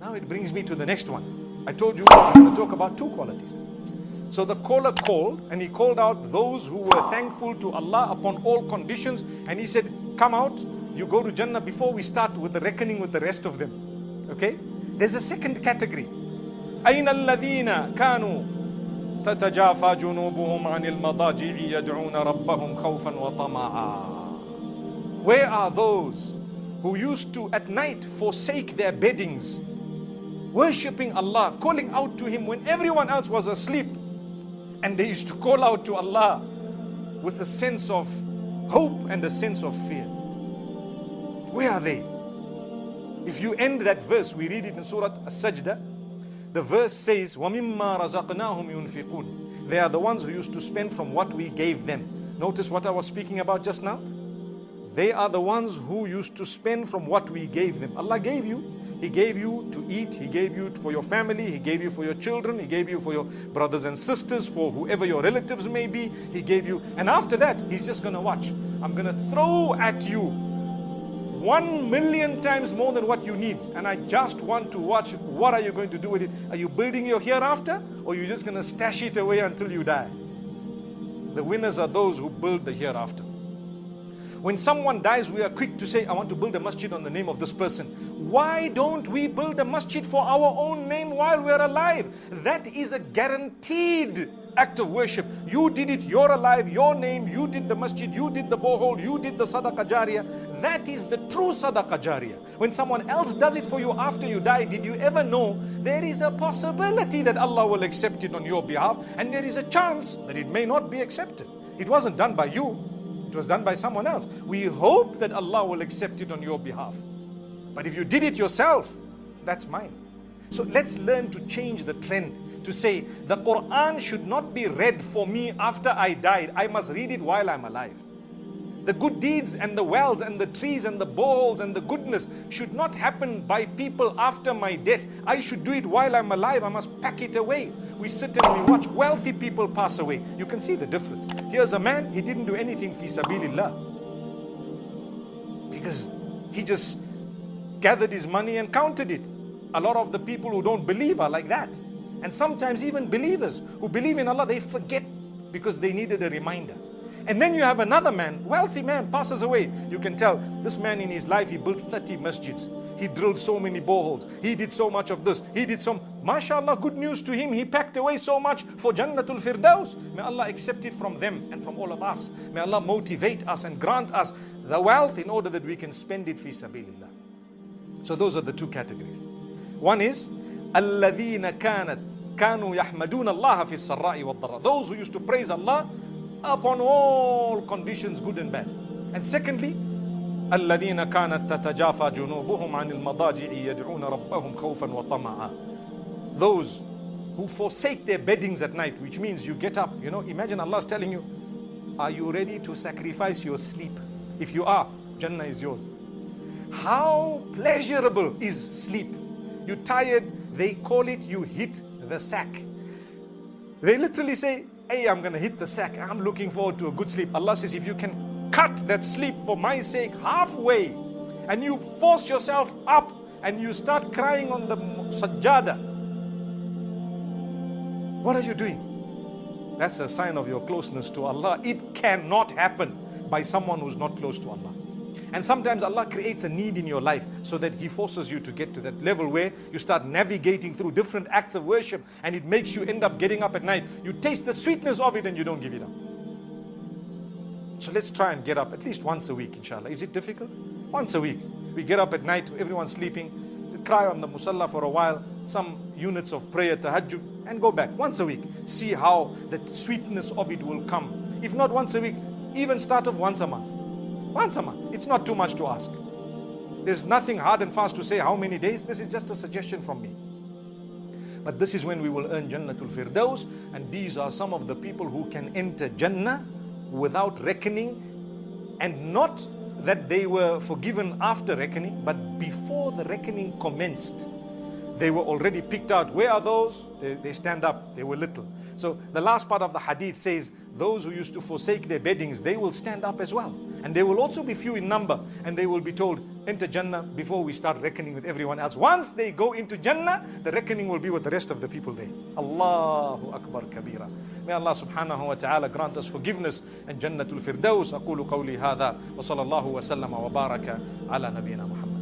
Now it brings me to the next one. I told you I'm going to talk about two qualities. So the caller called, and he called out those who were thankful to Allah upon all conditions, and he said, come out, you go to Jannah before we start with the reckoning with the rest of them. Okay? There's a second category. أين الذين كانوا تتجافى جنوبهم عن المضاجع يدعون ربهم خوفا وطمعا. Where are those who used to at night forsake their beddings, worshipping Allah, calling out to Him when everyone else was asleep? And they used to call out to Allah with a sense of hope and a sense of fear. Where are they? If you end that verse, we read it in Surah As-Sajdah. The verse says, وَمِمَّا رَزَقْنَاهُمْ يُنْفِقُونَ. They are the ones who used to spend from what we gave them. Notice what I was speaking about just now? They are the ones who used to spend from what we gave them. Allah gave you. He gave you to eat. He gave you for your family. He gave you for your children. He gave you for your brothers and sisters, for whoever your relatives may be. He gave you. And after that, He's just going to watch. I'm going to throw at you 1,000,000 times more than what you need. And I just want to watch, what are you going to do with it? Are you building your hereafter? Or are you just going to stash it away until you die? The winners are those who build the hereafter. When someone dies, we are quick to say, I want to build a masjid on the name of this person. Why don't we build a masjid for our own name while we're alive? That is a guaranteed act of worship. You did it, you're alive, your name, you did the masjid, you did the borehole, you did the sadaqah jariyah. That is the true sadaqah jariyah. When someone else does it for you after you die, did you ever know there is a possibility that Allah will accept it on your behalf, and there is a chance that it may not be accepted. It wasn't done by you. It was done by someone else. We hope that Allah will accept it on your behalf. But if you did it yourself, that's mine. So let's learn to change the trend, to say the Quran should not be read for me after I died. I must read it while I'm alive. The good deeds and the wells and the trees and the boreholes and the goodness should not happen by people after my death. I should do it while I'm alive. I must pack it away. We sit and we watch wealthy people pass away. You can see the difference. Here's a man, he didn't do anything fi sabilillah, because he just gathered his money and counted it. A lot of the people who don't believe are like that. And sometimes even believers who believe in Allah, they forget because they needed a reminder. And then you have another man, wealthy man, passes away. You can tell this man in his life, he built 30 masjids. He drilled so many boreholes. He did so much of this. He did some, mashallah, good news to him. He packed away so much for jannatul firdaus. May Allah accept it from them and from all of us. May Allah motivate us and grant us the wealth in order that we can spend it fi sabilillah. So those are the two categories. One is, الَّذِينَ كَانُوا يَحْمَدُونَ اللَّهَ فِي السَّرَّاءِ وَالضَّرَّاءِ. Those who used to praise Allah upon all conditions, good and bad. And secondly, الَّذِينَ كَانَتْ تَتَجَافَى جُنُوبُهُمْ عَنِ الْمَضَاجِعِ يَدْعُونَ رَبَّهُمْ خَوْفًا وَطَمَعًا. Those who forsake their beddings at night, which means you get up. You know, imagine Allah is telling you, are you ready to sacrifice your sleep? If you are, Jannah is yours. How pleasurable is sleep? You're tired, they call it, you hit the sack. They literally say, hey, I'm going to hit the sack. I'm looking forward to a good sleep. Allah says, if you can cut that sleep for my sake halfway, and you force yourself up and you start crying on the sajjada, what are you doing? That's a sign of your closeness to Allah. It cannot happen by someone who's not close to Allah. And sometimes Allah creates a need in your life so that He forces you to get to that level where you start navigating through different acts of worship, and it makes you end up getting up at night. You taste the sweetness of it and you don't give it up. So let's try and get up at least once a week, inshallah. Is it difficult? Once a week. We get up at night, everyone's sleeping, cry on the musalla for a while, some units of prayer, tahajjud, and go back once a week. See how the sweetness of it will come. If not once a week, even start off once a month. Once a month. It's not too much to ask. There's nothing hard and fast to say how many days. This is just a suggestion from me. But this is when we will earn jannatul firdaus. And these are some of the people who can enter Jannah without reckoning. And not that they were forgiven after reckoning, but before the reckoning commenced. They were already picked out. Where are those? They stand up. They were little. So the last part of the hadith says, those who used to forsake their beddings, they will stand up as well. And they will also be few in number, and they will be told, enter Jannah before we start reckoning with everyone else. Once they go into Jannah, the reckoning will be with the rest of the people there. Allahu Akbar Kabira. May Allah subhanahu wa ta'ala grant us forgiveness and jannatul firdaus. أقول قولي هذا وصلى الله وسلم وبارك على نبينا محمد.